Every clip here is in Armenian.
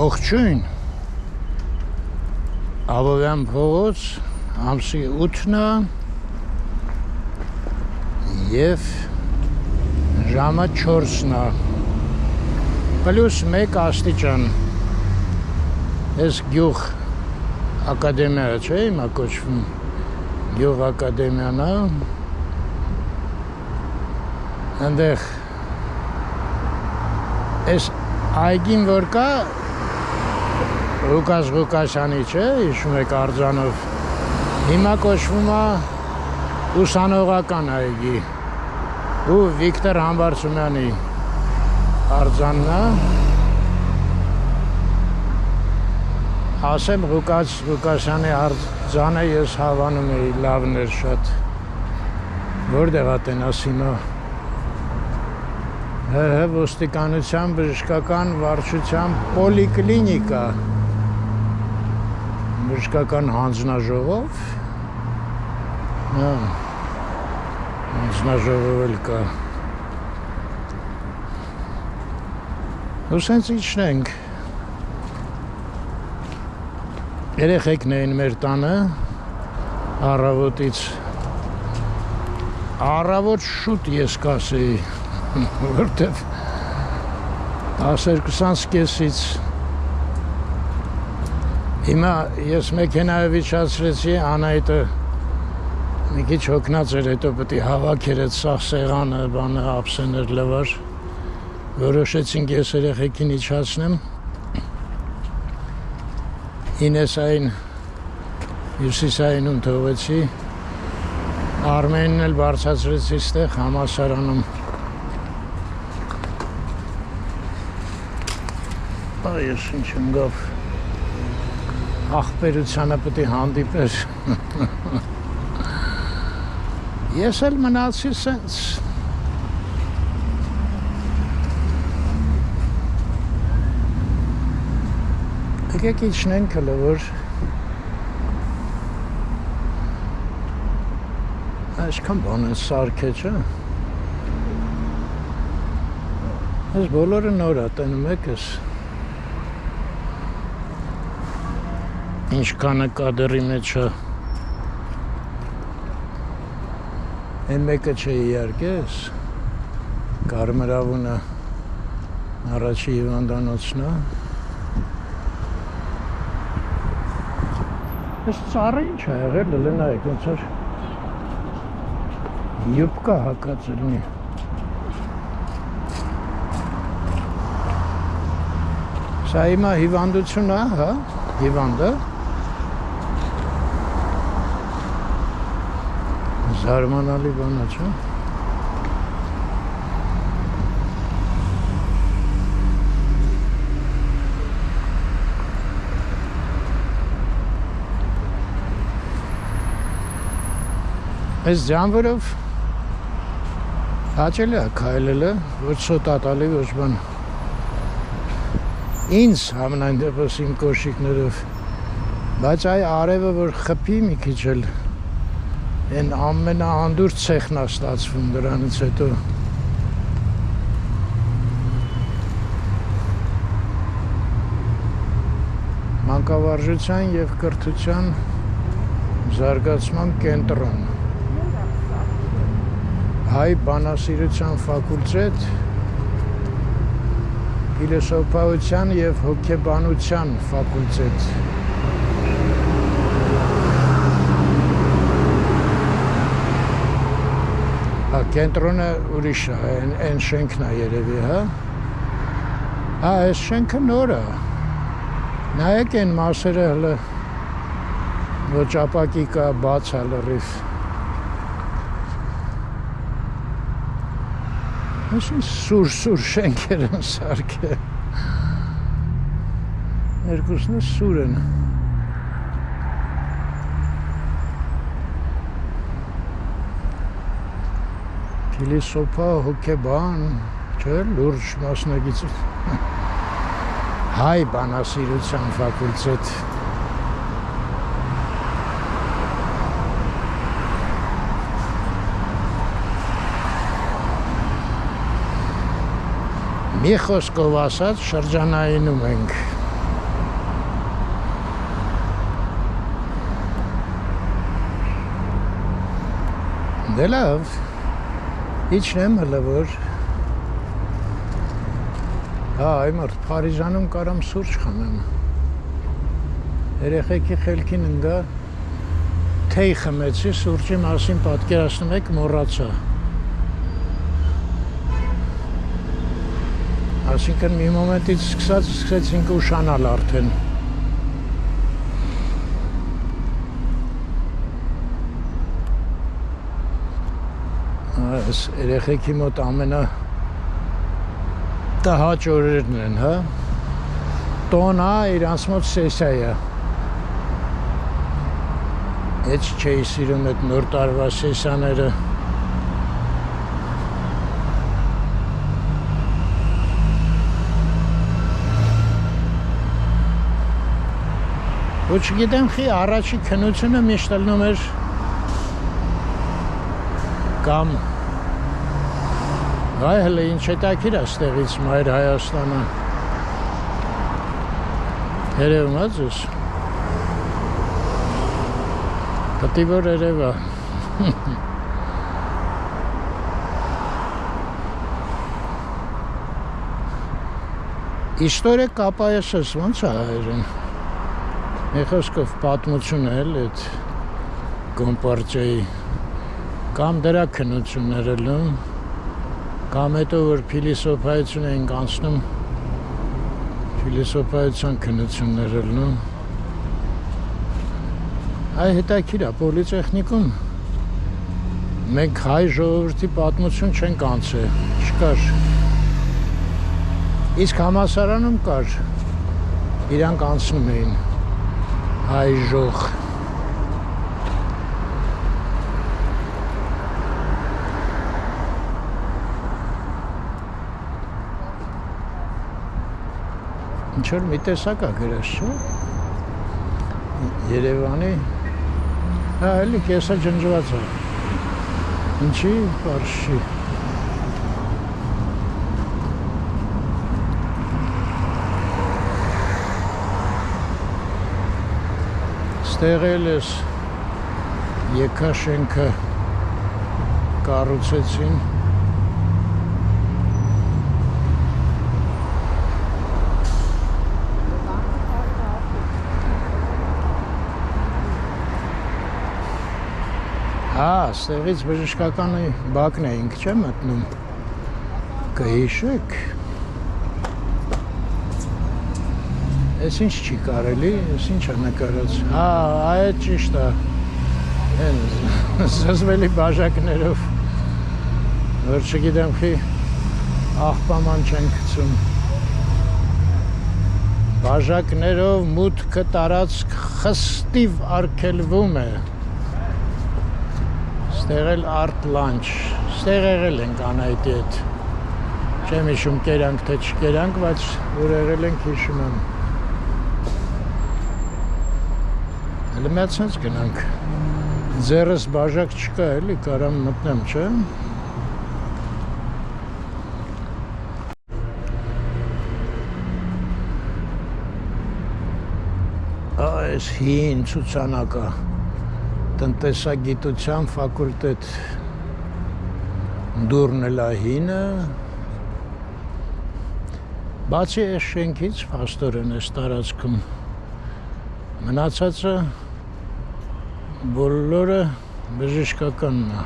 Ողջույն, Աբովյան փողոց, ամսի 8-ն է և ժամը 4-ն է, պլյուս 1 աստիճան, ես գյուղ ակադեմիա չէ, հիմա կոչվում գյուղ ակադեմիան է, ընդեղ ես այգին որ կա, Ղուկաս Ղուկասյանի չէ, հիշում եք արձանով, հիմա կոչվում է ուսանողական այգի ու Վիկտոր Համբարձումյանի արձանն է, ասեմ Ղուկաս Ղուկասյանի արձանը ես հավանում էի, լավն էր շատ, որտեղ է տենաս հիմա, ոստիկանության բժշկական վարչության պոլիկլինիկա, բժշկական հանձնաժողով, հանձնաժողով էլ կա, ու սենց իջնենք, երեխեքն էին մեր տանը, առավոտից, առավոտ շուտ ես կասեի, որտև 12-ից կեսից հիմա ես մեքենայով իջացրեցի, Անահիտը մի քիչ հոգնած էր, հետո պետք է հավաքեր այդ սաղ սեղանը, բանը, ափսեներ լվար, որոշեցինք ես երեխեքին իջացնեմ, Ինեսային, Հյուսիսայինում թողեցի, Արմենին էլ բարձրացրեցի ստեղ համալսարանում, ես ինչ ընգավ, աղբերությանը պետք է հանդիպեր, ես էլ մնացի սենց, եկեք իջնենք հլը, որ այսքան բան են սարք է, չէ, ես բոլորը նոր է, տենում եք ես, ինչքանը կադրի մեջ է, են մեկը չէ իհարկե ես, կարմրավունը առաջի հիվանդանոցն է, ես ծառը ինչ է եղել, լնայեք, ոնց էր, յուպկա հակած ելնի, սա հիմա հիվանդություն է, հա, հիվանդը, զարմանալի բան է, չէ՞։ Այս ձանվերով հաճելի է քայլելը, ոչ սոտատալի, ոչ բան։ Ինձ համենայն դեպս իմ կոշիկներով, բայց այ արևը, որ խփի մի քիչ էլ, են ամենաանդուր ցեխն է ստացվում դրանից հետո մանկավարժության և կրթության զարգացման կենտրոն Հայ բանասիրության ֆակուլտետ Փիլիսոփայության և հոգեբանության ֆակուլտետ Կենտրոնը ուրիշ է, են շենքն է երևի, հա? Հա, այս շենքը նոր է, նայեք են մասերը հլը, ոչ ապակի կա, բաց է լրիվ, այսին սուր շենքեր են սարքը, երկուսն է սուր են, Փիլիսոփա, հոգեբան, չէ, լուրջ մասնագիծ Հայ բանասիրության ֆակուլտետ Մի խոսքով ասած շրջանայինում ենք Դե լավ, իջնեմ հլը որ այ մարդ Փարիզանում կարամ սուրճ խմեմ երեխեքի խելքին ընգա թեյ խմեցի սուրճի մասին պատկերացնում եք մոռացա այսինքն մի մոմենտից սկսեցինք ուշանալ արդեն այս երեխեքի մոտ ամենա տհաճ օրերն են, հա տոնա իրանց մոտ սեսայա Էջ չէի սիրում այդ նոր տարվա սեսաները Ու չգիտեմ խի առաջի քնությունը միշտ ելնում էր կամ այ հլը ինչ հետաքրքիր է ստեղից Մայր Հայաստանը երևում է ձեզ Պետք որ երևա Իստորիա կապայեսս ոնց է հայերեն Մի խոսքով պատմություն է էլ այդ կոմպարտիայի կամ դրա քննություններ ելնում կամ հետո որ փիլիսոփայություն ենք անցնում փիլիսոփայության քննություններ ելնում Այ հետաքրքիր է պոլիտեխնիկում մենք հայ ժողովրդի պատմություն չենք անցել չկար իսկ համալսարանում կար իրանք անցնում էին հայ ժող Ինչ-որ մի տեսակ է գրած, չէ՞։ Երևանի էլի կեսա ջնջված է։ Ինչի բարշի։ Ստեղ էլ ես եկաշենքը կառուցեցին Ստեղից բժշկականի բակն էինք, չէ՞ մտնում։ Կհիշեք։ Էս ինչ չի կարելի, էս ինչ է նկարած։ Այդ ճիշտ է։ Են զզվելի բաժակներով։ Որ չգիտեմ խի աղբաման չեն գցում։ Բաժակներով մուտքը տարածք խստիվ արգելվում է։ Ստեղ էլ արտ լանչ, ստեղ եղել ենք Անահիտի հետ, չեմ հիշում կերանք թե չկերանք, բայց որ եղել ենք հիշում եմ։ Հələ մեծ հենց գնանք, ձերս բաժակ չկա էլի, կարամ մտնեմ, չէ։ Այս հին ցուցանակա Տնտեսագիտության ֆակուլտետ դուրն էլ հինը բացի այս շենքից փաստորեն այս տարածքում մնացածը բոլորը բժշկականն է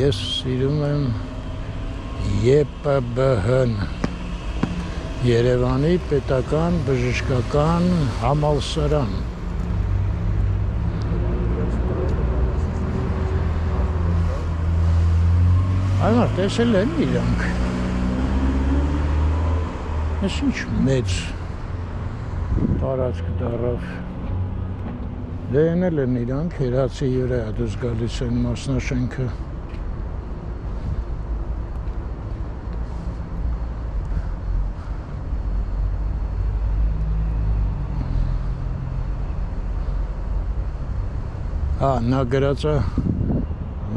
ես սիրում եմ ԵՊԲՀ-ն Երևանի պետական բժշկական համալսարան Այմար տեսել են իրանք Ես ինչ մեծ տարածք դարավ Դե ենել են իրանք հերացի յուրայ դուզ գալիս են մասնաշենքը նա գրած է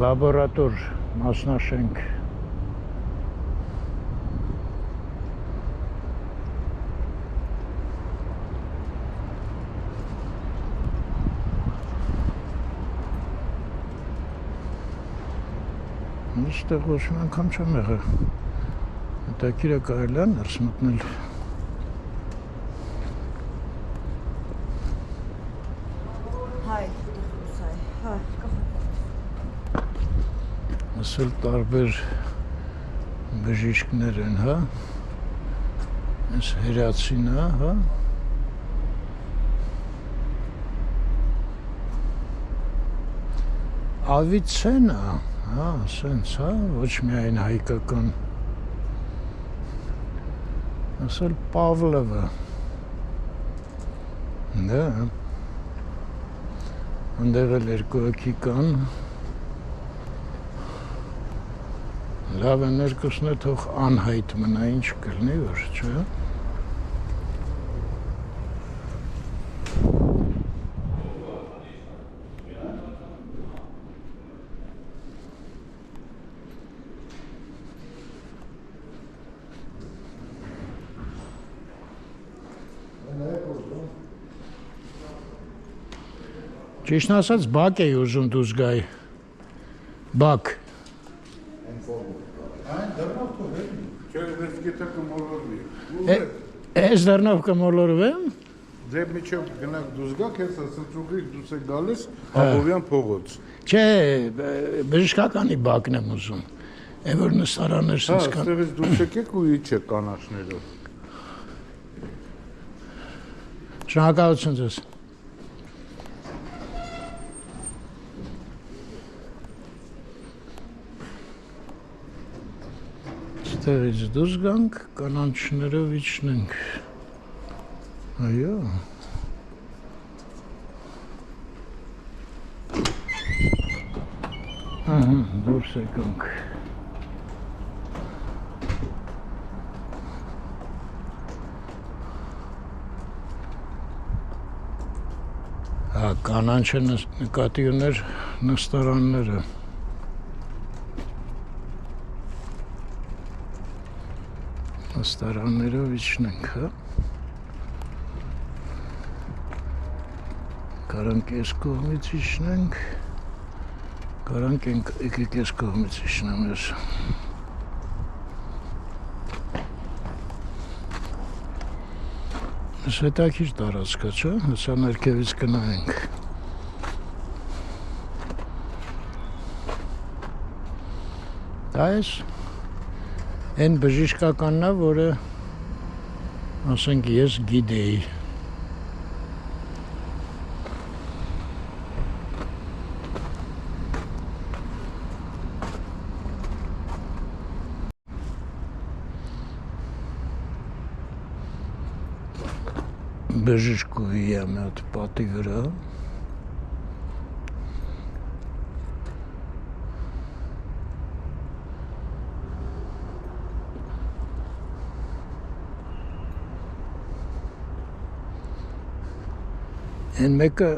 լաբորատոր մասնաշենք Միշտ ոչ մի անգամ չեմ եղել։ Հետաքրքիր է կարելի է ներս մտնել։ Ասել տարբեր բժիշկներ են, հա։ Այս հերացին է, հա։ Ավիցենա, հա, սենց, հա, ոչ միայն հայկական։ Ասել Պավլովը։ Դա։ Անդեղ էլ երկու հոգի կան։ Լավ է ներկուսն է թող անհայտ մնա, ինչ կլնի, որ չէ։ Ճիշտն ասած, բակ էի ուզում դուս գայի։ Բակ։ Ես դեռնով կմոլորվեմ։ Ձեր միջով գնաք դուս գաք, ես ասել ծուղից դուս եք գալիս Աբովյան փողոց։ Չէ, բժշկականի բակն եմ ուզում։ Է որ նստարաններ սենց կան։ Հա, ստեղից դուս եկեք ու իջեք կանաչներով։ Շնորհակալություն ձեզ։ Ստեղից դուրս գանք, կանաչներով իջնենք։ Այո։ Ահա, դուրս եկանք։ Հա, կանանչը նկատի ուներ նստարանները։ Նստարաններով իջնենք, հա։ Կարանք ես կողմից իջնենք, կարանք եկեք ես կողմից իջնեմ ես։ Ես հետաքրքիր տարածք է, չէ՞, հեսա ներքևից կնայենք։ Դա ես այն բժշկականն է, որը ասենք ես գիտեի։ Բժշկուհի է մի հատ պատի վրա։ Այն մեկը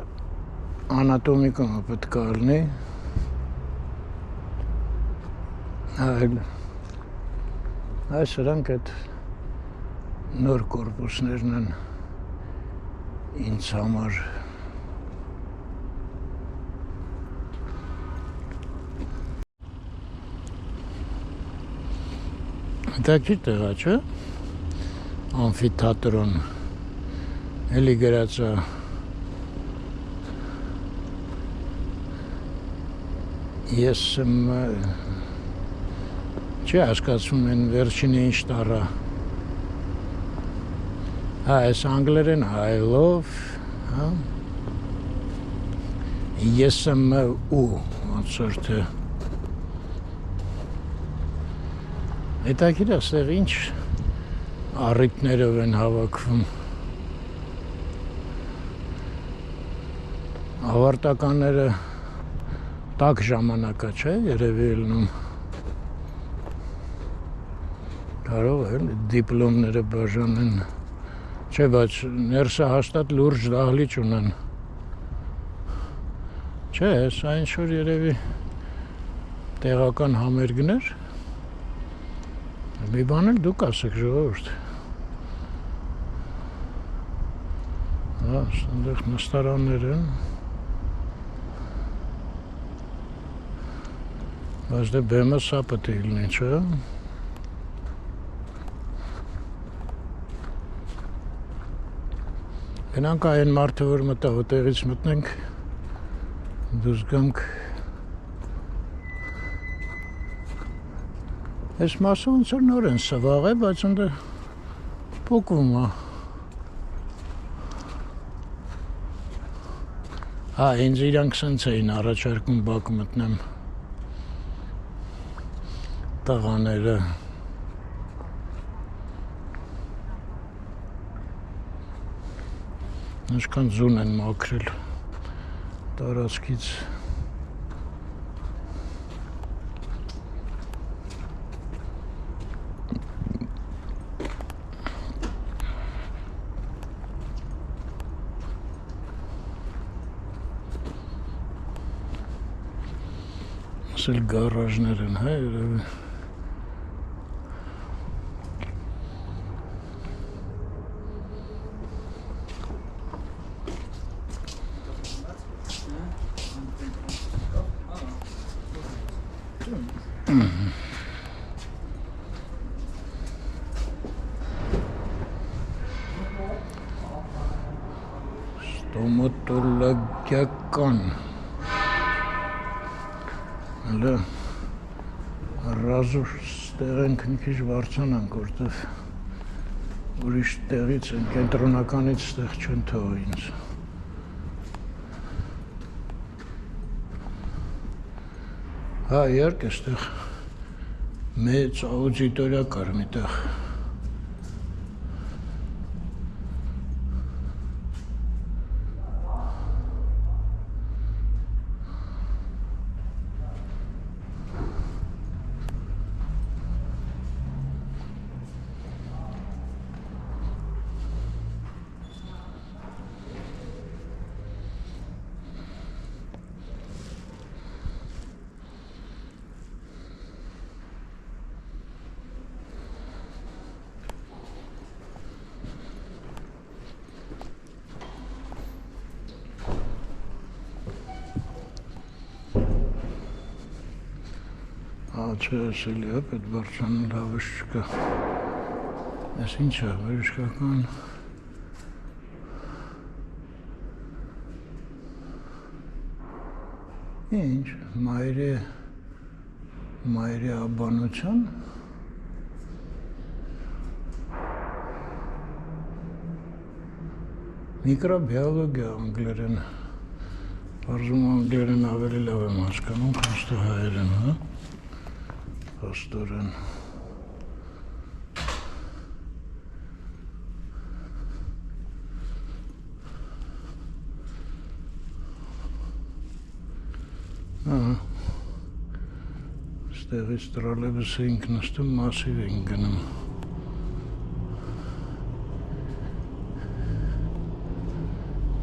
անատոմիկոն պետք է լինի։ Այլ այս սրանք այդ նոր կորպուսներն են ինձ համար հետաքրքիր տեղ է, չէ՞, ամֆիթատրոն էլի գրած է ես չի հասկացում են վերջինը ինչ տարա։ Հա, այս անգլերեն I love, հա, ես եմ ու, ոնցորդը։ Հետաքրքիր է, ստեղ ինչ առիթներով են հավաքվում։ Ավարտականները տաք ժամանակա չէ, երևի ելնում։ Կարող է, դիպլոմները բաժանեն։ Չէ, բայց ներսը հաստատ լուրջ դահլիճ ունեն։ Չէ, սա ինչ-որ երևի տեղական համերգներ։ Մի բան էլ դուք ասեք, ժողովուրդ։ Հա, ստանդեղ նստարաններ են։ Բայց դե բեմը սա պետք է լինի, չէ՞։ Գնանք այն մարդը, որ մտավ, այդտեղից մտնենք, դուրս գանք։ Այս մասը ոնց որ նոր են սվաղ է, բայց ընդ փոկվում է։ Հա, ինձ իրանք սենց էին առաջարկում բակ մտնեմ տղաները։ Ինչքան ձուն են մաքրել տարածքից։ Ասել գարաժներ են, հա, երևի։ Ստոմատոլոգիական հələ ռազուս տեղ ենք մի քիչ վարձանանք, որտեվ ուրիշ տեղից են, կենտրոնականից տեղ չեն թողի ինձ։ Հա, իհարկե, այստեղ մեծ աուդիտորիա կար միտեղ։ Չէ, ասելի է, պետ բարձրանը լավս չկա։ Ես ինչ է, վերիշկական։ Ինչ, մայրի աբանության։ Միկրոբիոլոգիա անգլերեն։ Պարզում անգլերեն ավելի լավ եմ հասկանում, քան ստո հայերեն, հա։ Աստորեն։ Ստեղից տրոլեյբուսը էինք նստում, մասիվ էինք գնում։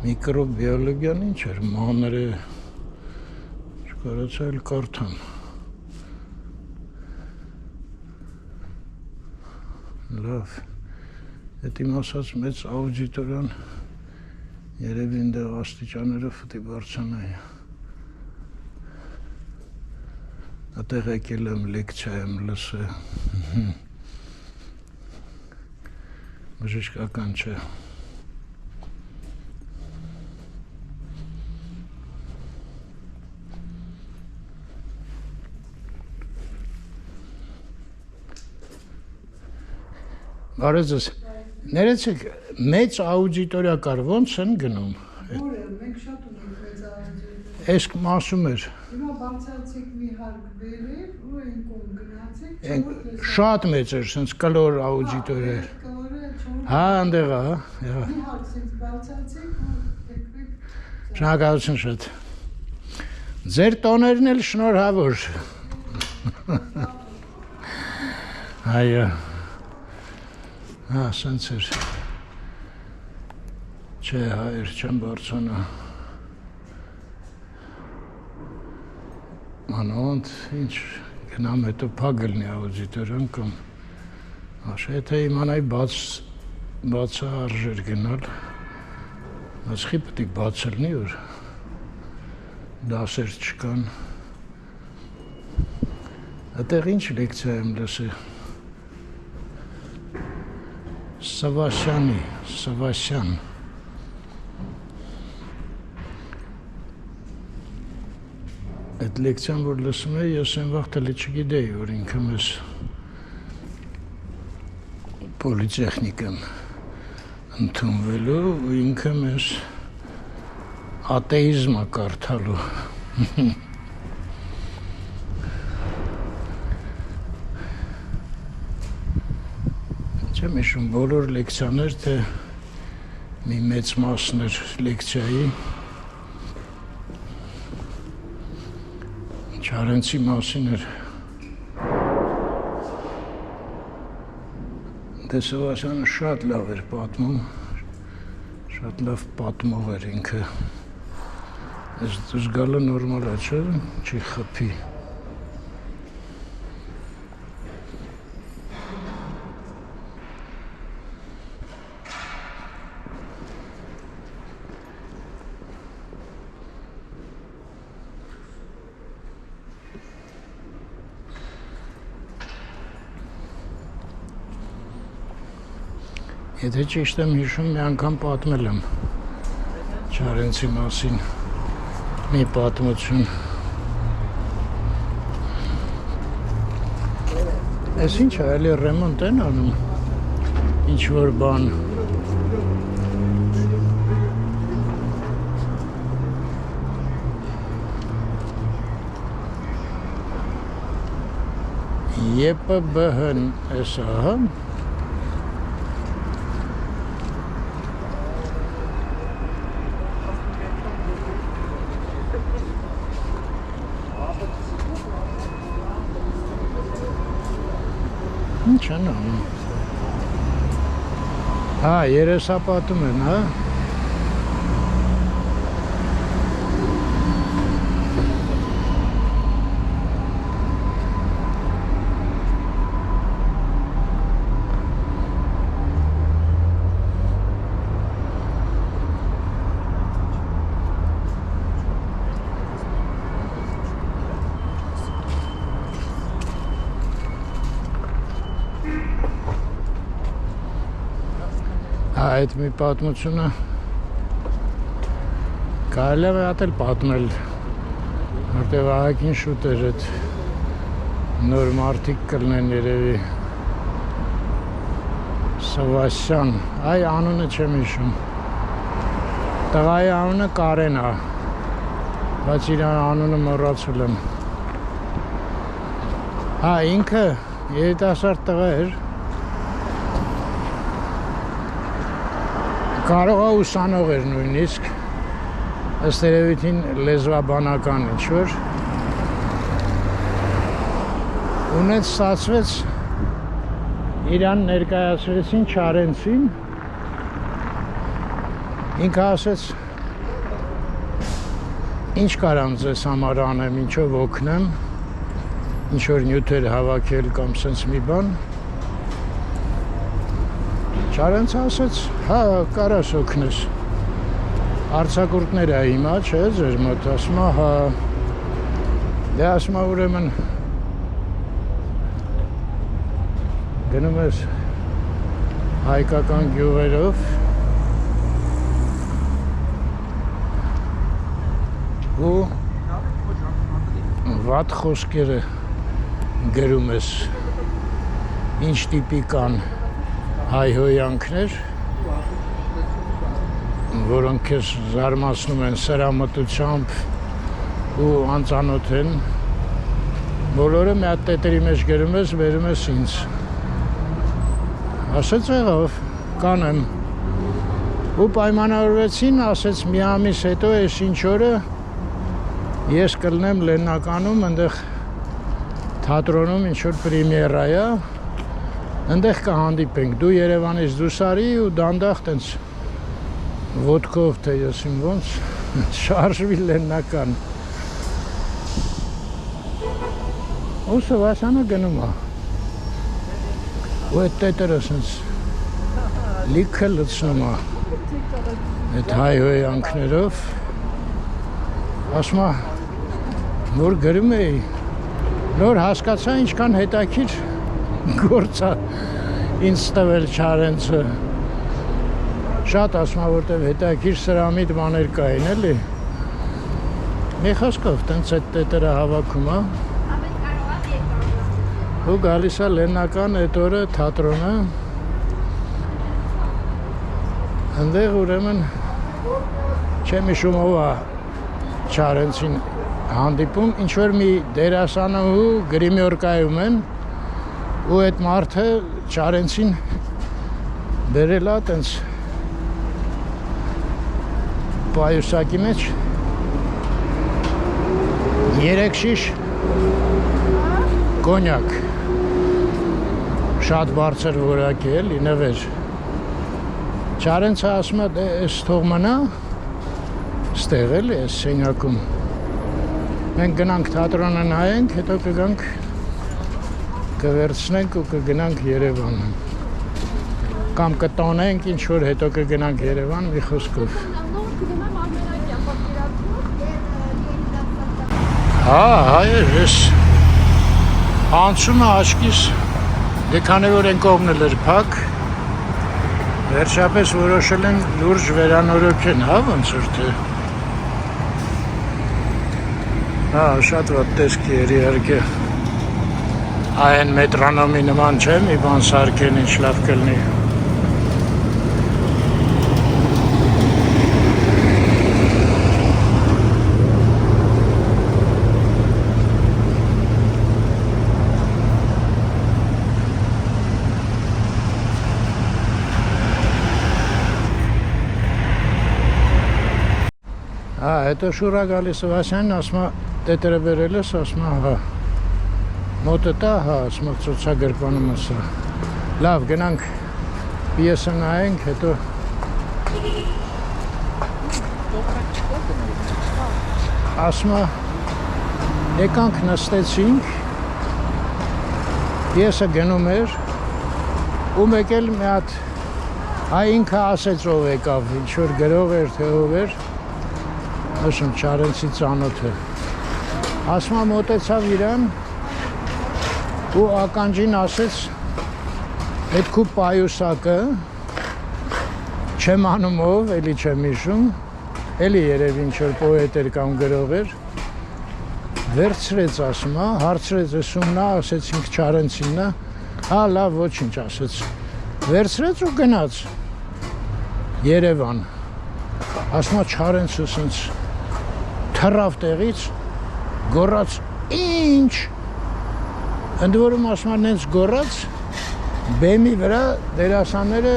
Միկրոբիոլոգիան ինչ էր, մանր է, չկարացա էլ կարդամ։ Լավ, հետ իմ ասած մեծ աուդիտորիան երևի ընդեղ աստիճաները ֆտի բարձանայի։ Ատեղ եկել եմ լեկցիա եմ լսել։ Բժշկական չէ։ Բարեձեզ, ներեցեք, մեծ աուդիտորիա կար, ոնց են գնում։ Որը, մենք շատ ունենք մեծ աուդիտորիա։ Էս մասում էր։ Հիմա բարձրացեք մի հարկ վերև ու այն կողմ գնացեք։ Շատ մեծ էր, սենց կլոր աուդիտորիա էր։ Հա, ընդեղ է, հա։ Մի հարկ սենց բարձրացեք ու եկվեք։ Շնորհակալություն շատ։ Ձեր տոներն էլ շնորհավոր։ Այո։ Հա, սենց էր։ Չէ, հայր չեմ բարձանա։ Մանոնդ, ինչ, գնամ հետո պագլնի աուդիտորիան կամ աշ, եթե իմանայի բացը արժեր գնալ, բայց խի պետք բացելնի, որ դասեր չկան։ Այդտեղ ինչ լեկցիա եմ լսի։ Սավասյան։ Այդ լեկցիան, որ լսում էի, ես այն վաղ տելի չգիտեի, որ ինքը մեզ պոլիտեխնիկան ընդունվելու ու ինքը մեզ ատեիզմը կարդալու։ Չեմ հիշում բոլոր լեկցիաներ, թե մի մեծ մասն էր լեկցիայի Չարենցի մասին էր։ Սավասյանը շատ լավ էր պատմում, շատ լավ պատմող էր ինքը։ Այս դուրս գալը նորմալ է, չէ՞, չի խփի։ Եթե ճիշտ եմ հիշում, մի անգամ պատմել եմ Չարենցի մասին մի պատմություն։ Այս ինչ է, էլի ռեմոնտ են անում, ինչ-որ բան։ ԵՊԲՀ-ն էսա, հա։ Ինչ են անում։ Հա, երեսապատում են, հա։ Այդ մի պատմությունը կարելի է հատ էլ պատմել, որտեղ ահագին շուտ էր այդ նոր մարդիկ կլնեն երևի։ Սավասյան, այ անունը չեմ հիշում։ Տղայի անունը Կարեն է, բայց իր անունը մոռացել եմ։ Հա, ինքը երիտասարդ տղա էր։ Կարող է ուսանող էր նույնիսկ, ըստ երևույթին լեզվաբանական ինչ-որ։ Ունեց ստացվեց, իրան ներկայացրեցին Չարենցին, ինքը ասեց, ինչ կարամ ձեզ համար անեմ, ինչով օգնեմ, ինչ-որ նյութեր հավաքել կամ սենց մի բան։ Չարենցը ասեց, հա, կարաս օգնես, արձակուրդներ է հիմա, չէ, ձեր մոտ, ասում է, հա, դե ասում է, ուրեմն, գնում ես հայկական գյուղերով ու վատ խոսքերը գրում ես, ինչ տիպի կան հայհոյանքներ, որոնք քեզ զարմացնում են սրամտությամբ ու անծանոթ են, բոլորը մի հատ տետերի մեջ գրում ես, վերում ես ինձ։ Ասեց եղավ, կանեմ։ Ու պայմանավորվեցին, ասեց մի ամիս հետո ես ինչ օրը ես կլնեմ Լեննականում, ընդեղ թատրոնում ինչ-որ պրեմիերա է, ընդեղ կհանդիպենք, դու Երևանից դուրս արի ու դանդաղ տենց ոտքով, թե ես իմ ոնց, շարժվի Լեննական։ Ու Սավասյանը գնում է։ Ու այդ տետերը սենց լիքը լցնում է այդ հայհոյանքներով, ասում է, որ գրում էի, Նոր հասկացա ինչքան հետաքրքիր գործ է ինձ տվել Չարենցը։ Շատ ասում որտեվ հետաքրքիր սրամիտ բաներ կային էլի։ Մի խոսքով տենց այդ տետերը հավաքում է։ Ու գալիս է Լեննական այդ օրը թատրոնը։ Այնտեղ ուրեմն չեմ հիշում ով է Չարենցին հանդիպում, ինչ-որ մի դերասանուհու գրիմյորկայում են ու այդ մարդը Չարենցին բերել է տենց պայուսակի մեջ 3 շիշ կոնյակ շատ բարձր որակի էլի նվեր Չարենցը ասում է դե էս թող մնա ստեղ էլի էս սենյակում մենք գնանք թատրոնը նայենք հետո կգանք կվերցնենք ու կգնանք Երևան կամ կտոնենք ինչ որ հետո կգնանք Երևան մի խոսքով հա հայեր ես անցումը աչքիս դե քանի որ են կողմն էր փակ վերջապես որոշել են լուրջ վերանորոգեն հա ոնց որ թե հա շատ վատ տեսքի էր իհարկե այն մետրոնոմի նման չէ մի բան սարքեն ինչ լավ կլինի հետո շուրա գալիս Վասյանն ասում է տետերը բերել ես ասում է հա մոտը տա հա ասում է ցուցագրպանում ասա լավ գնանք պիեսը նայենք հետո ասում է եկանք նստեցինք պիեսը գնում էր ու մեկ էլ մի հատ հայ ինքը ասեց ով եկավ ինչ որ գրող էր թե ով էր Աշում Չարենցի ծանոթը ասում է մոտեցավ իրան ու ականջին ասեց այդ քու պայուսակը չեմ անում ով էլի չեմ հիշում էլի երևի ինչ որ պոետ էր կամ գրող էր վերցրեց ասում է հարցրեց եսումնա ասեցինք Չարենցիննա հա լավ ոչինչ ասեց վերցրեց ու գնաց Երևան ասում է Չարենցը սենց թռավ տեղից գոռաց ինչ ընդ որում ասում են նենց գոռաց բեմի վրա դերասանները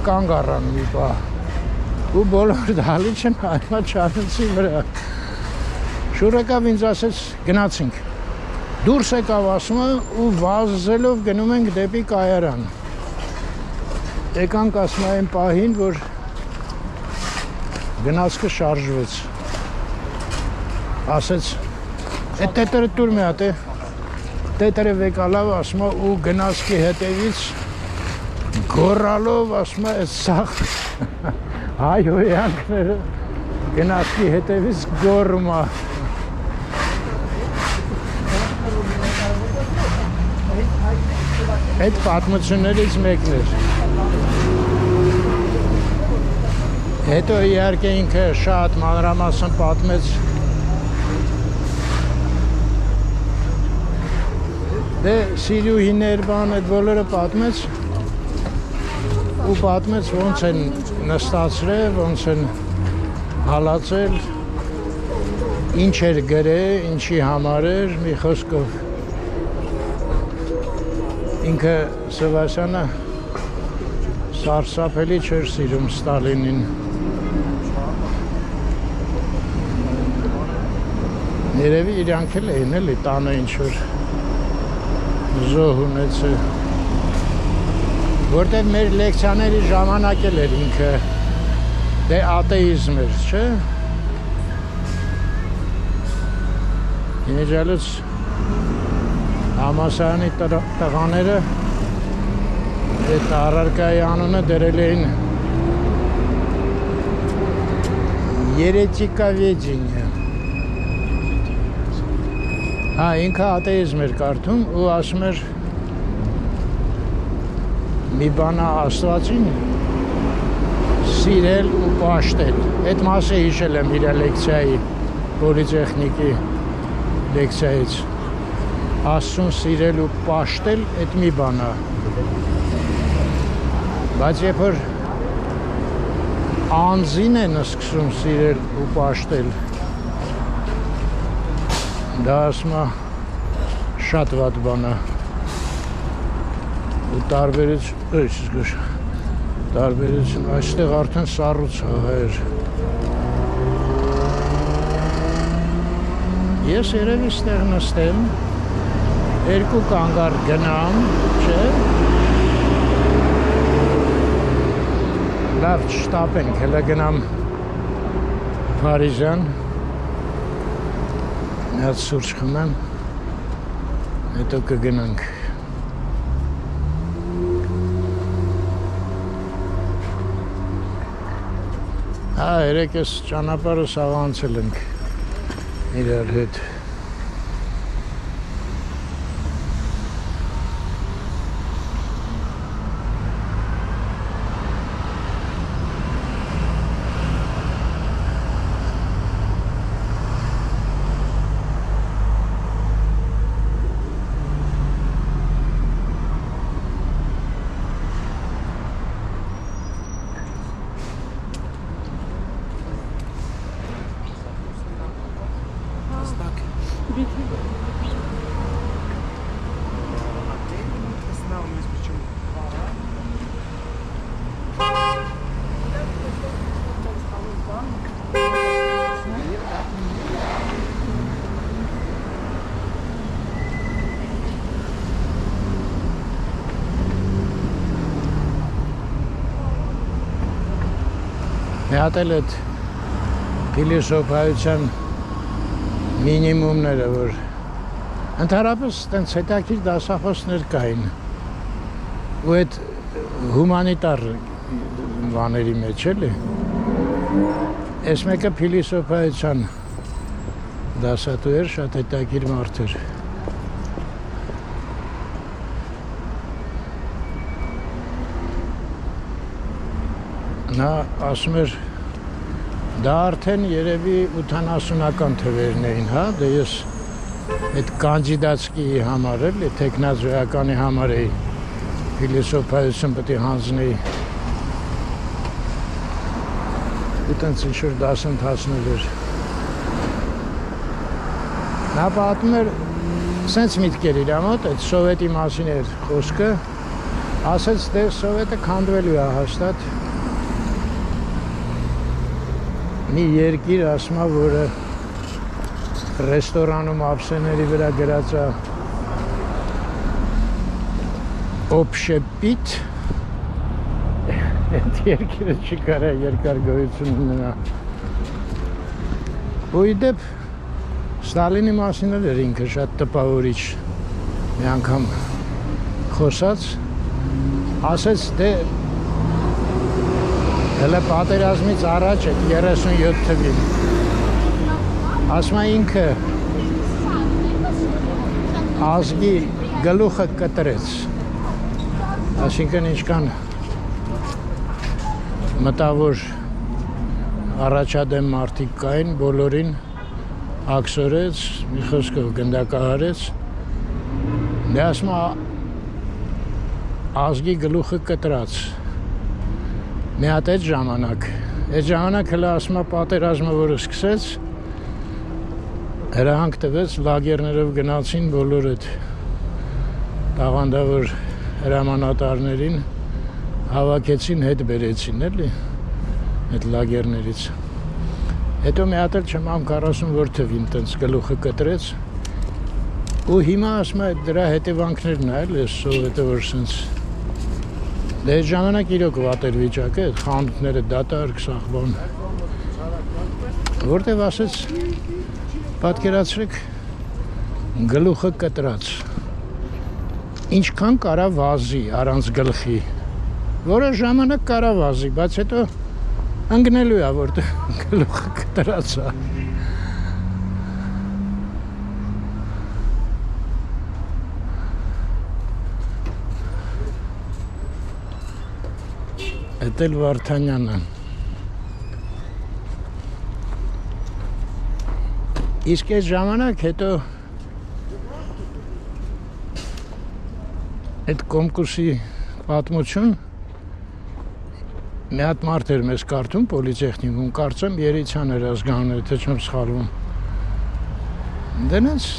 կանգ առան մի պահ ու բոլոր դահլիճն հայտնա Չարենցի վրա շուրը կավ ինձ ասեց գնացինք դուրս եկավ ասում է ու վազելով գնում ենք դեպի կայարան եկանք ասում են պահին որ գնացքը շարժվեց ասեց այդ տետերը տուր մի հատ է տետերը վեկալավ ասում է ու գնացքի հետևից գոռալով ասում է այդ սաղ հայհոյանքները գնացքի հետևից գոռում է այդ պատմություններից մեկն էր հետո իհարկե ինքը շատ մանրամասն պատմեց դե սիրուհիներ բան այդ բոլորը պատմեց ու պատմեց ոնց են նստացրել, ոնց են հալածել, ինչ էր գրել, ինչի համար էր, մի խոսքով ինքը Սևասյանը սարսափելի չէր սիրում Ստալինին Երևի իրանք էլ էին էլի տանը ինչ-որ զոհ ունեցել որտեղ մեր լեկցիաների ժամանակ էլ էր ինքը դե ատեիզմ էր, չէ? Ինեջալուց համասարանի տղաները այդ առարկայի անունը դրել էին երետիկավեդինիա Հա, ինքը աթեիզմ էր կարդում ու ասում էր մի բան Աստվածին սիրել ու պաշտել։ Այդ մասը հիշել եմ իր լեկցիայի, պոլիտեխնիկի լեկցիայից։ Աստծուն սիրել ու պաշտել, այդ մի բան է։ Բայց երբ որ անձին են սկսում սիրել ու պաշտել, դա ասում է շատ վատ բան է։ Ու տարբերություն այստեղ արդեն սառույց է հայր։ Ես երևի ստեղ նստեմ, երկու կանգար գնամ, չէ՞։ Լավ չշտապենք, հելա գնամ Փարիզյան, մի հատ սուրճ խմեմ, հետո կգնանք։ Հա, երեք ես ճանապարհը սաղ անցել ենք իրար հետ։ Մի հատ էլ այդ փիլիսոփայության մինիմումները, որ ընդհանրապես տենց հետաքրքիր դասախոսներ կային ու այդ հումանիտար բաների մեջ էլի այս մեկը փիլիսոփայության դասատու էր, շատ հետաքրքիր մարդ էր։ Նա ասում էր դա արդեն երևի 80-ական թվերն էին, հա, դե ես այդ կանդիդատսկի համար էլի, տեխնազոյականի համար էի փիլիսոփայություն պետք է հանձնեի։ Ու տենց ինչ-որ դասընթացներ էր։ Նա պատմում էր, սենց միտքեր իր մոտ, այդ սովետի մասին էր խոսքը, ասեց, դե սովետը քանդվելու է հաստատ։ Մի երկիր ասում է, որը ռեստորանում ափսեների վրա գրած է օբշեպիտ, այդ երկիրը չի կարա երկար գոյություն ունենա։ Ու ի դեպ Ստալինի մասին էլ էր ինքը շատ տպավորիչ մի անգամ խոսած, ասեց, դե հələ պատերազմից առաջ այդ 37 թվին ասում է ինքը ազգի գլուխը կտրեց, այսինքն ինչքան մտավոր առաջադեմ մարդիկ կային, բոլորին աքսորեց, մի խոսքով գնդակահարեց, դե ասում է ազգի գլուխը կտրած։ Մի հատ այդ ժամանակ հələ ասում է պատերազմը, որը սկսեց, հրահանգ տվեց, լագերներով գնացին բոլոր այդ տաղանդավոր հրամանատարներին, հավաքեցին, հետ բերեցին, էլի, այդ լագերներից։ Հետո մի հատ էլ չմամ 40 թվին տենց գլուխը կտրեց, ու հիմա ասում է դրա հետևանքներն է, էլի, սովետը որ սենց Դե այդ ժամանակ իրոք վատ էր վիճակը, այդ խանութները դատարկ, սաղբան։ Որտև ասեց, պատկերացրեք, գլուխը կտրած։ Ինչքան կարա վազի առանց գլխի, որը ժամանակ կարա վազի, բայց հետո ընկնելու է, որտեղ գլուխը կտրած է։ Էդ էլ Վարդանյանը։ Իսկ այս ժամանակ հետո այդ կոմկուսի պատմություն մի հատ մարդ էր մեզ կարդում պոլիտեխնիկում, կարծեմ Երիցյան էր ազգանունը, թե չեմ սխալվում։ Դենից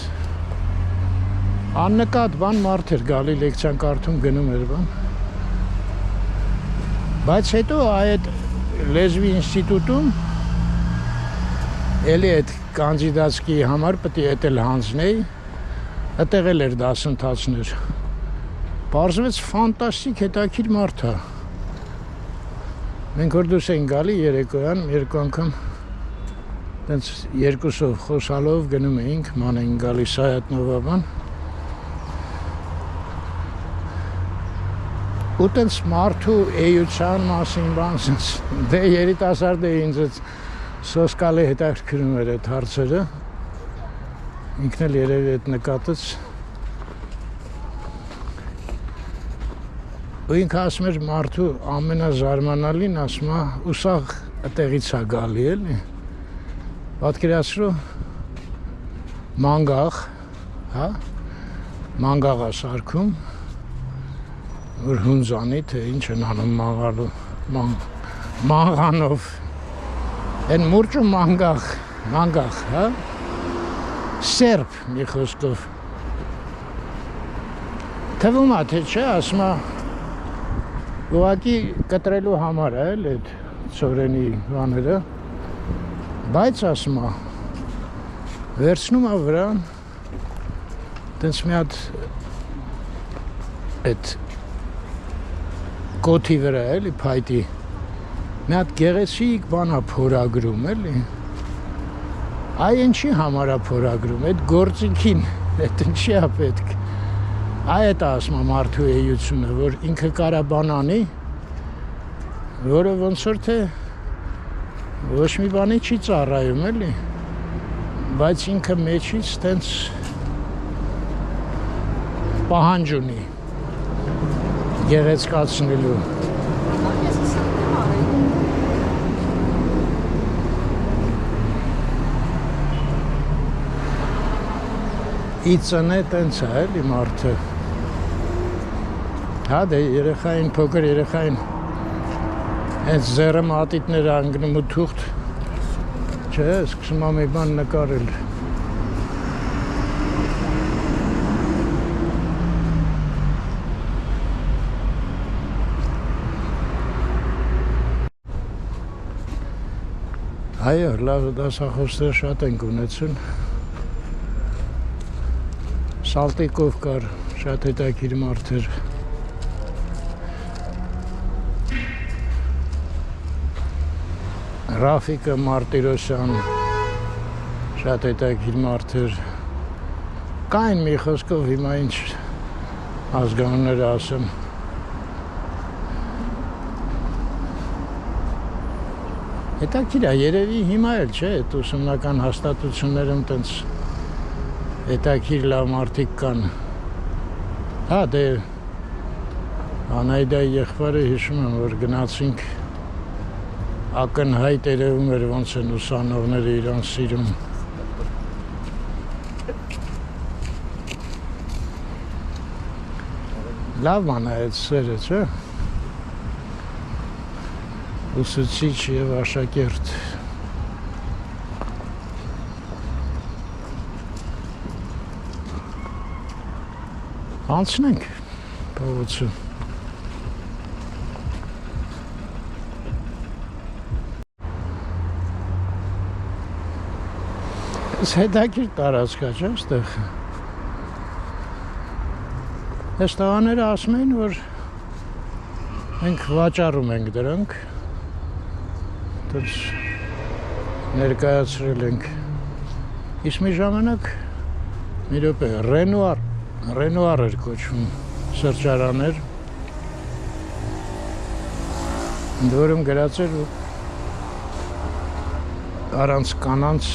աննկատ բան մարդ էր գալի լեկցիան կարդում գնում էր բան։ Բայց հետո այդ լեզվի ինստիտուտում էլի այդ կանդիդատսկի համար պետք է էլ հանձնեի, այդտեղ էլ էր դասընթացներ։ Պարզվեց ֆանտաստիկ հետաքրքիր մարդ է։ Մենք որ դուրս էին գալի երեկոյան, երկու անգամ տենց երկուսով խոսալով գնում էինք, ման էին գալի Սայատնովա բան։ Ու տենց մարդու էյության մասին բան, դե երիտասարդ է ինձ սոսկալի հետաքրքրում էր այդ հարցերը։ Ինքն էլ երևի այդ նկատեց։ Ու ինքը ասում էր մարդու ամենազարմանալին, ասում է, ու սա այդտեղից է գալի էլի։ Պատկերացրու մանգաղ, հա, մանգաղ է սարքում, որ հունձանի, թե ինչ են անում մանգալու, մանգանով, են մուրճու մանգաղ, հա, սերբ մի խոսքով։ Թվում է, թե չէ, ասում է, ուղղակի կտրելու համար է էլ այդ ծորենի բաները, բայց ասում է, վերցնում է վրան, տենց մի հատ այդ կոթի վրա էլի փայտի, մի հատ գեղեցիկ բան է փորագրում էլի, այ ինչի համար է փորագրում, այդ գործիքին, այդ ինչի է պետք, այ էդ ասում է մարդու էությունը, որ ինքը կարա բան անի, որը ոնց որ թե ոչ մի բանի չի ծառայում էլի, բայց ինքը մեջից տենց պահանջ ունի գեղեցկացնելու։ Իծնե տենց է էլի մարդը։ Հա դե երեխային, փոքր երեխային հենց ձեռը մատիտները անգնում ու թուղթ, չէ, սկսում է մի բան նկարել։ Այո, լավ դասախոսներ շատ ենք ունեցել։ Սալտիկով կար շատ հետաքրքիր մարդեր։ Ռաֆիկը Մարտիրոսյան շատ հետաքրքիր մարդեր։ Կային մի խոսքով հիմա ինչ ազգանունները ասեմ։ Հետաքրքիր է, երևի հիմա էլ չէ, այդ ուսումնական հաստատություններում տենց հետաքրքիր լավ մարդիկ կան։ Հա, դե Անայդայի եղբայրը հիշում եմ, որ գնացինք ակնհայտ երևում էր ոնց են ուսանողները իրան սիրում։ Լավ ման է այդ սերը, չէ՞։ Ուսուցիչ և աշակերտ։ Անցնենք փողոցը։ Հետաքրքիր տարածք է, չէ՞, այստեղ։ Այս տղաները ասում էին, որ մենք վաճառում ենք դրանք, դες ներկայացրել ենք։ Իսկ մի ժամանակ մի րոպե Ռենուար էր կոչվում սրճարաններ, ընդ որում գրած էր առանց կանանց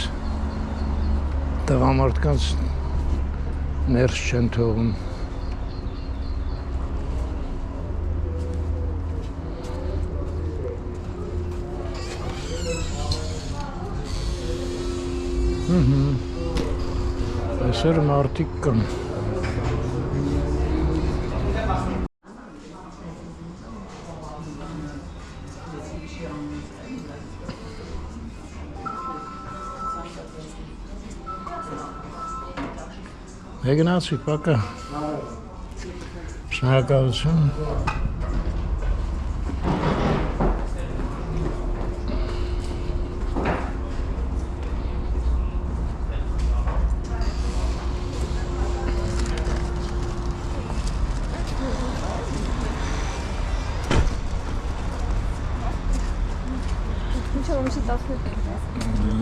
տղամարդկանց ներս չեն թողում։ Այսօր մարդիկ կան։ Եգնացի, պակա։ Շնորհակալություն։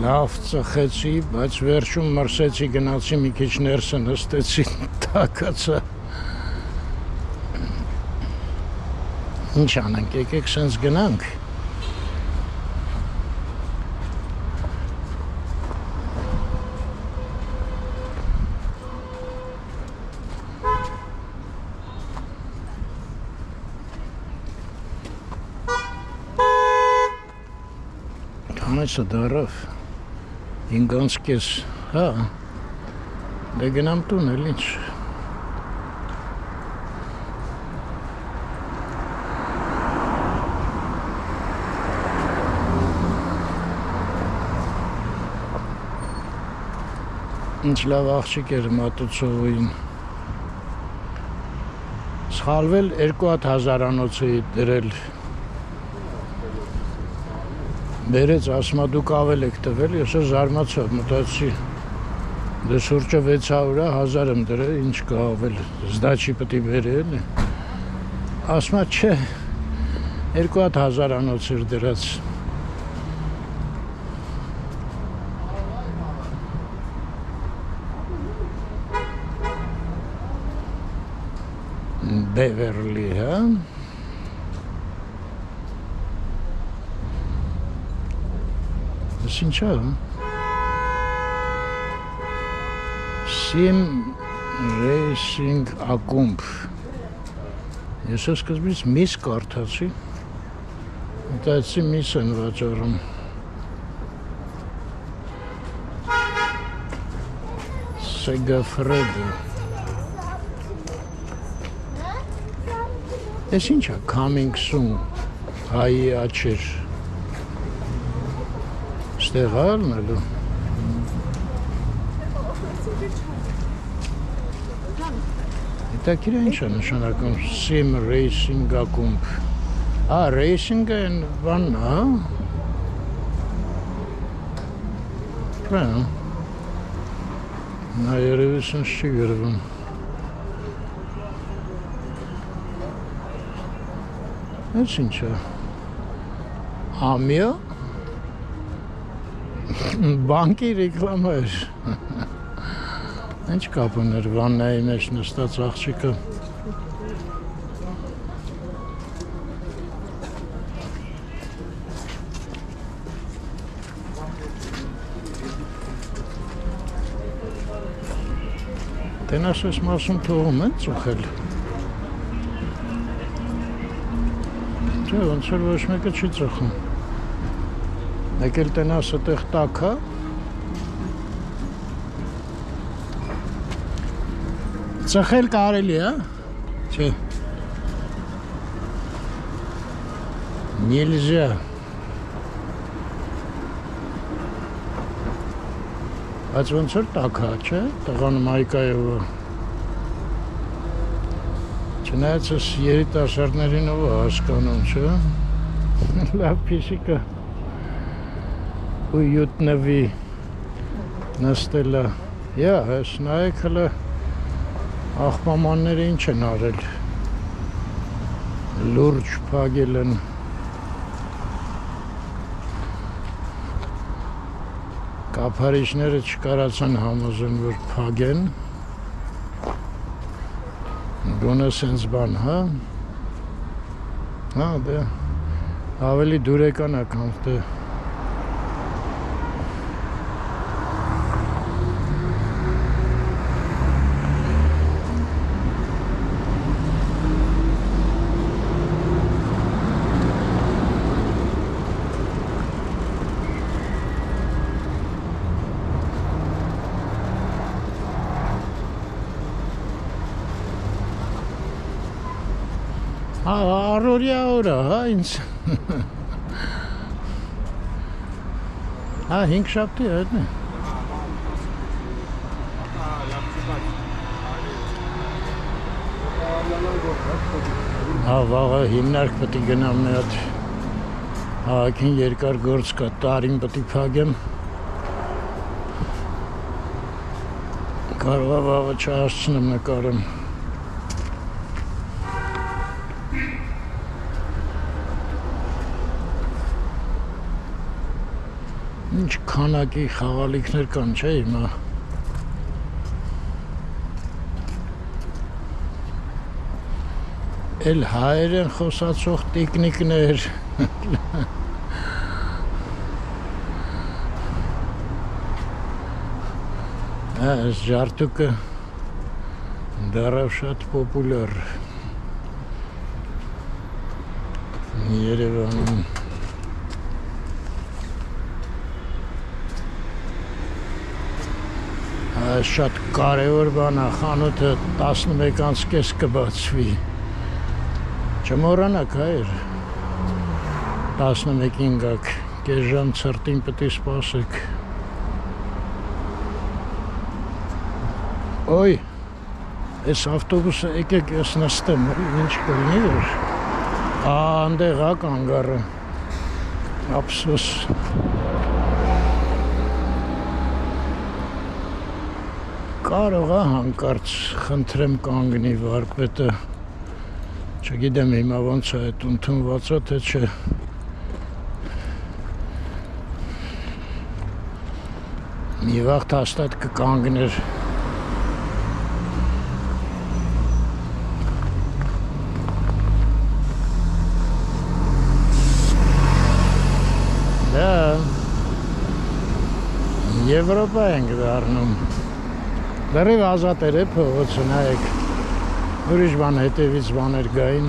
Լավ ծխեցի, բայց վերջում մրսեցի, գնացի մի քիչ ներսը նստեցի, տակացա։ Ինչ անենք, եկեք սենց գնանք։ Հանեցը դարավ, ինգանց կես, հա, դե գնամ տուն էլ ինչ։ Ինչ լավ աղջիկ էր մատուցողին։ Սխալվել 2000-անոց էի դրել։ Բերեց, ասմա դուք ավել եք տվել, ես զարմացա, մտածի, դե սուրճը 600 1000 եմ դրել, ինչ կա ավել, զդաչի պտի բերի էլի։ Ասմա չէ, 2000-անոց էր դրած։ Բևերլի, հա։ Ինչ է, Sim Racing ակումբ, ես սկզբից միս կարդացի, մտածի միս են վաճառում, Segafredo, ես ինչ է, coming soon, հայի աչեր, Ստեղալն էլու։ Հետաքրքիր է ինչ է նշանակում Sim Racing ակումբ։ Racing-ը են բանն, հա։ Բան։ Նա երևի սենց չի գրվում։ Այս ինչ է։ Ամիա։ Բանկի ռեկլամա էր։ Ինչ կապ ուներ վաննայի մեջ նստած աղջիկը։ Տենաս ես մասում թողում են ծուխել։ Չէ, ոնց որ ոչ մեկը չի ծխում։ Եկել տենասը տեղ տակ, հա։ Ծխել կարելի, հա։ Չէ։ Нельзя։ Բայց ոնց որ տակ, հա, չէ, տղան մայկայովը։ Չնայած ես երիտասարդներին ով հասկանում, չէ։ Լավ փիսիկը։ Ույուտնվի նստելա։ Յա, ես նայեք հլը աղբամանները ինչ են արել։ Լուրջ փագել են։ Կափարիչները չկարացան համոզեն, որ փագեն։ Գոնե սենց բան, հա։ Հա, դե ավելի դուրեկան ական, դե Առօրյա օր է, հա, ինձ։ Հա, 5 շաբթի է, հետն է։ Հա, վաղը հիմնարկ պետք է գնամ մի հատ հաղաքին երկար գործ կա, տարին պետք է փակեմ։ Կարող է վաղը չհասցնեմ նկարեմ։ Ինչ քանակի խաղալիքներ կան, չէ՞ հիմա։ Էլ հայեր են խոսացող տիկնիկներ։ Այս ջարտուկը դեռև շատ պոպուլյար Երևանում։ Այս շատ կարևոր բան է, խանութը 11:30 կբացվի։ Չմոռանաք հայր, 11-ին գաք, կես ժամ ցրտին պետք է սպասեք։ Ոյ, այս ավտոբուսը եկեք ես նստեմ, ինչ կլինի որ։ Անդեղ է կանգառը, ափսոս։ Կարող է հանկարծ խնդրեմ կանգնի վարպետը, չգիտեմ հիմա ոնց է այդ ընդունված է, թե չէ։ Մի վաղ հաստատ կկանգներ։ Դա Եվրոպա ենք դառնում։ Դեռև ազատ էր է փողոցը, նայեք, ուրիշ բան հետևից բաներ գային,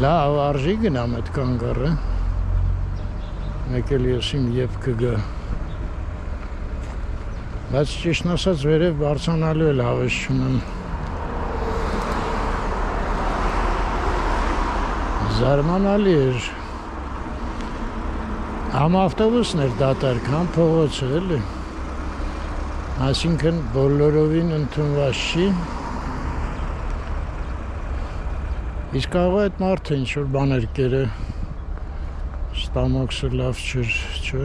լավ արժի գնամ այդ կանգառը, մեկ էլ ես իմ եվ կգա, բայց ճիշտն ասած վերև բարձանալու էլ հավես չունեմ, զարմանալի էր, համ ավտոբուսն էր դատարկ, համ փողոցը էլի, այսինքն բոլորովին ընդունված չի, իսկ կարող է այդ մարդը ինչ-որ բաներ կերը, ստամոքսը լավ չէր, չէ։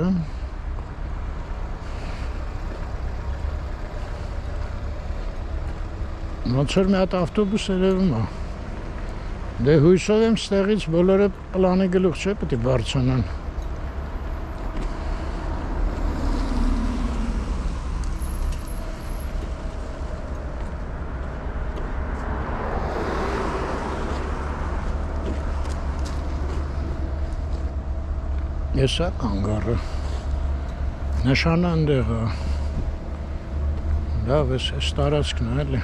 Ոնց որ մի հատ ավտոբուս երևում է, դե հույսով եմ ստեղից բոլորը պլանի գլուխ չէ պետք է բարձրանան։ Ես է կանգառը, նշանը ընդեղ է, լավ ես տարածքն է էլի,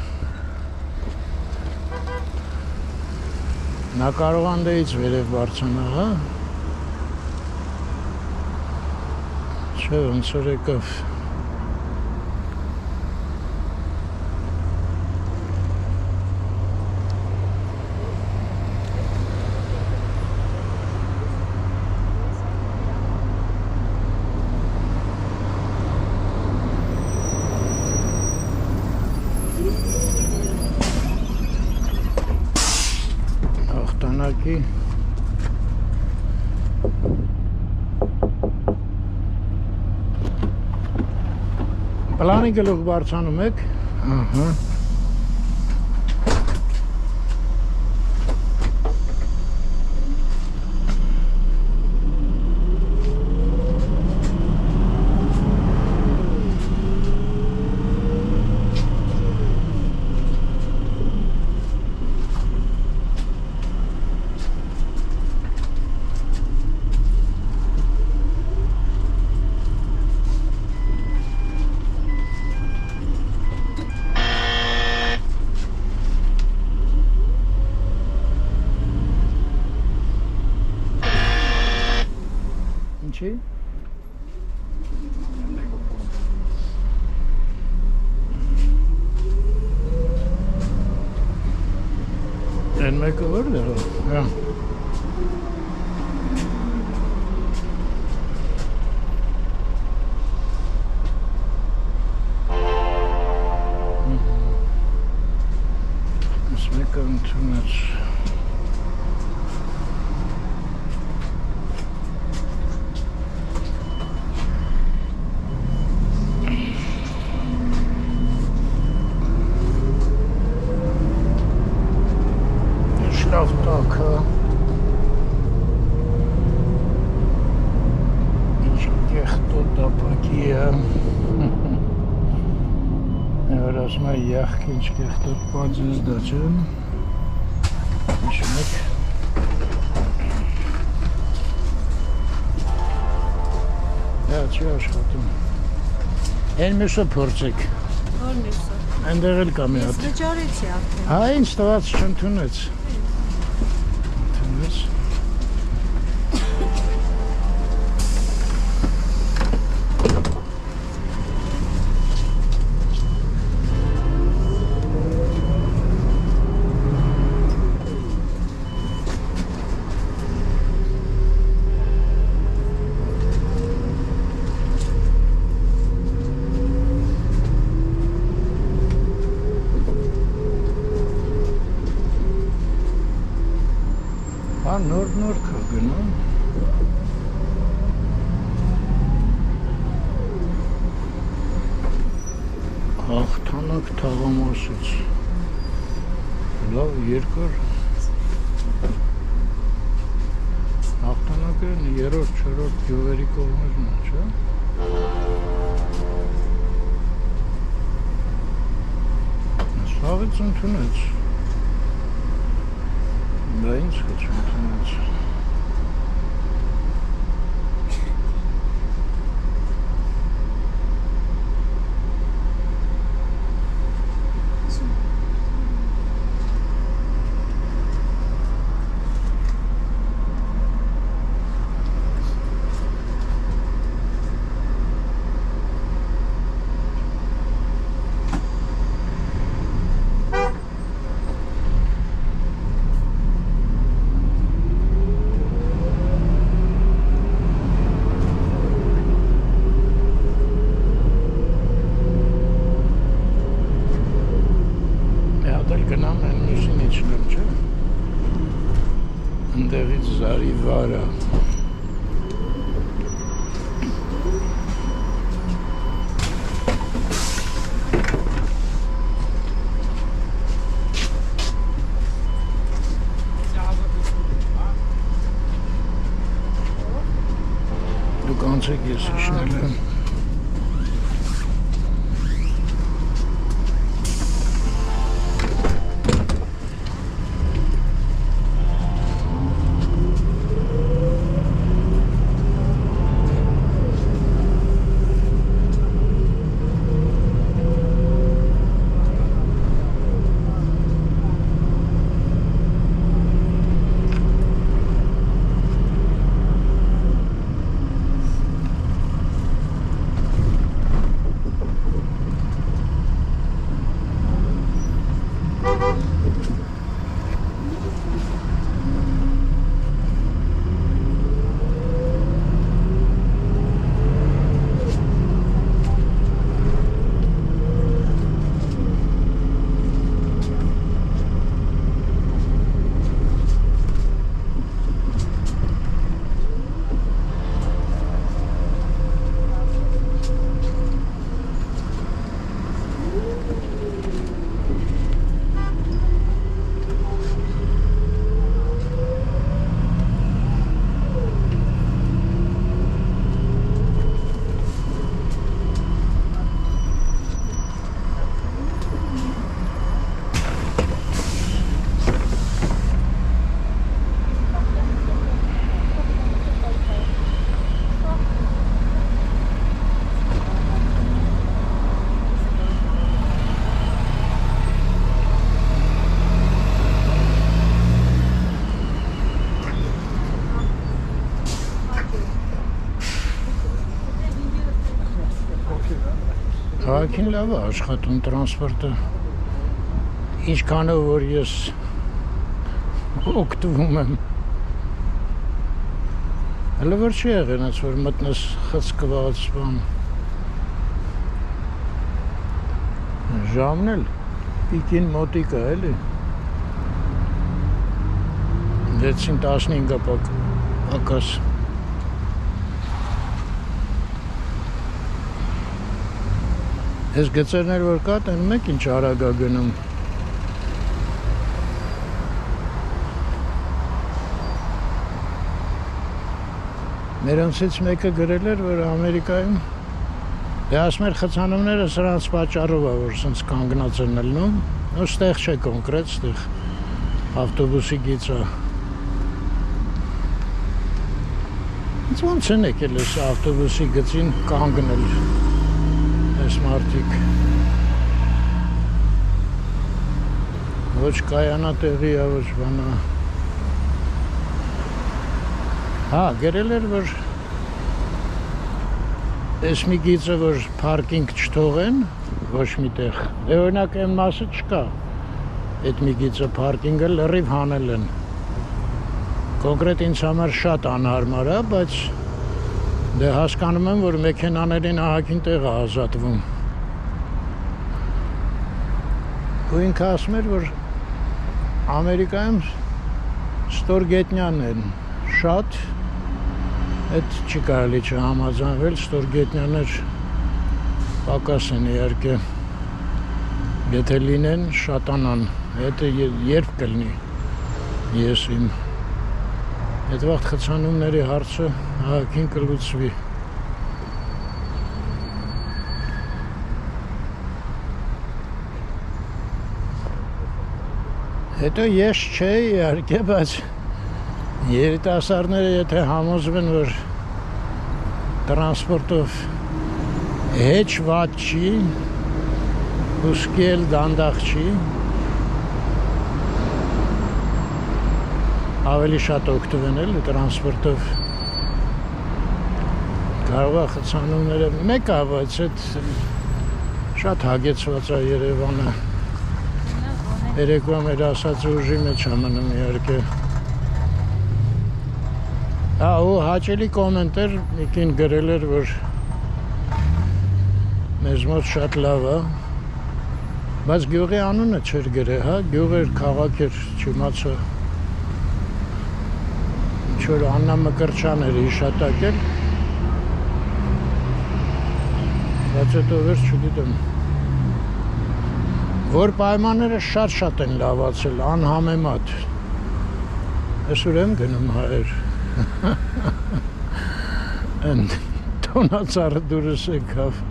նա կարող անդեից վերև բարձանա, հա, չէ ոնց որ եկավ, Պլանի գլուխ բարձանում եք, ահա, Ինչի։ Այն մեկը որտեղ է։ Հա։ Այս մեկը ընդունեց։ Լավ տակը ինչ կեղտոտ դապակի է որ ասում է եղք ինչ կեղտոտ պած ես դա չէ ինչ մեկ դա չի աշխատում են մյուսը փորձեք Որ մյուսը այնտեղ էլ կա մի Ես հատ վճարեցի արդեն հա ինձ տված չընդունեց նոր կա գնում հաղթանակ թաղամասից լավ երկար հաղթանակը 3-4 գյուղերի կողմերն է չէ սաղից ընդունեց դա ինձ խեչ ընդունեց գնամ են մյուսին իջնեմ, չէ։ Ընդեղից զարի վարա։ Դուք անցեք ես իջնել եմ։ Քաղաքին լավ է աշխատում տրանսպորտը, ինչքանով որ ես օգտվում եմ։ Հələ որ չի եղել, այնց որ մտնես խցկված բան։ Ժամն էլ պիկին մոտիկ է, էլի։ 6:15 պակաս։ Ես գծերներ որ կա, տենում եք ինչ արագ է գնում։ Մերոնցից մեկը գրել էր, որ Ամերիկայում ասում էր խցանումները սրանց պատճառով է, որ սենց կանգնած են ելնում, ու ստեղ չէ կոնկրետ, ստեղ ավտոբուսի գիծը։ Ոնց են եկել ես ավտոբուսի գծին կանգնել ես մարդիկ։ Ոչ կայանատեղի է, ոչ բանա։ Հա, գրել էր, որ ես մի գիծը, որ պարկինգ չթողեն, ոչ մի տեղ, օրինակ այն մասը չկա, այդ մի գիծը պարկինգը լրիվ հանել են։ Կոնկրետ ինձ համար շատ անհարմար է, բայց դե հասկանում եմ, որ մեքենաներին ահագին տեղ է ազատվում։ Ու ինքը ասում էր, որ Ամերիկայում ստորգետնյան են շատ, այդ չի կարելի չհամաձայնվել, ստորգետնյաներ պակաս են իհարկե, եթե լինեն շատանան, եթե երբ կլինի ես իմ այդ վաղտ խցանումների հարցը ահագին կլուծվի։ Հետո ես չէ իհարկե, բայց երիտասարդները եթե համոզվեն, որ տրանսպորտով հեչ վատ չի, ուսկի էլ դանդաղ չի, ավելի շատ օգտվեն էլ տրանսպորտով կարող է խցանումները մեկ է, բայց այդ շատ հագեցված է Երևանը։ Երեկվա մեր ասած ուժի մեջ ամնում իհարկե։ Հա, ու հաճելի կոմենտ էր, մեկին գրել էր, որ մեզ մոտ շատ լավ է, բայց գյուղի անունը չէր գրել, հա, գյուղ էր, քաղաք էր, չիմացա։ Ինչ-որ Աննա Մկրտչյան էր հիշատակել, բայց հետո վերջ չգիտեմ։ Որ պայմանները շատ են լավացել, անհամեմատ։ Ես ուր եմ գնում հայեր։ Են տոնածառը դուրս եկավ։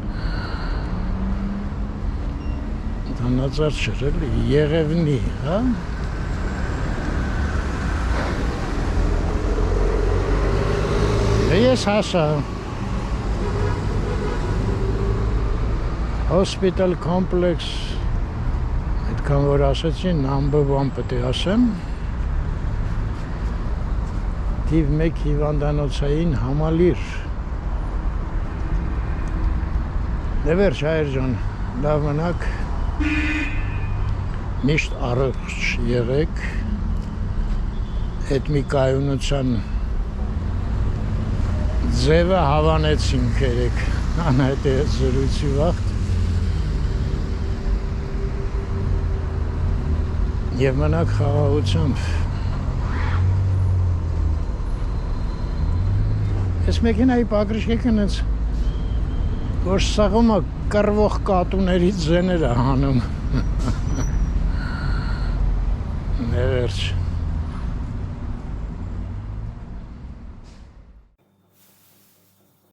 Տոնածառ չէր էլի, Եղևնի, հա։ Ես հասա Hospital Complex, այդքան որ ասեցին, number 1 պետք է ասեմ, թիվ 1 հիվանդանոցային համալիր։ Դե վերջ հայր ջան, լավ մնաք, միշտ առողջ եղեք, այդ մի կայունության ձևը հավանեցինք երեք, անհայտ է զրույցի վաղտ և մնաք խաղաղությամբ։ Ես մեքենայի պագրիշկեքն ես որ սաղումը կրվող կատուների ձեներ է հանում։ Ներերջ։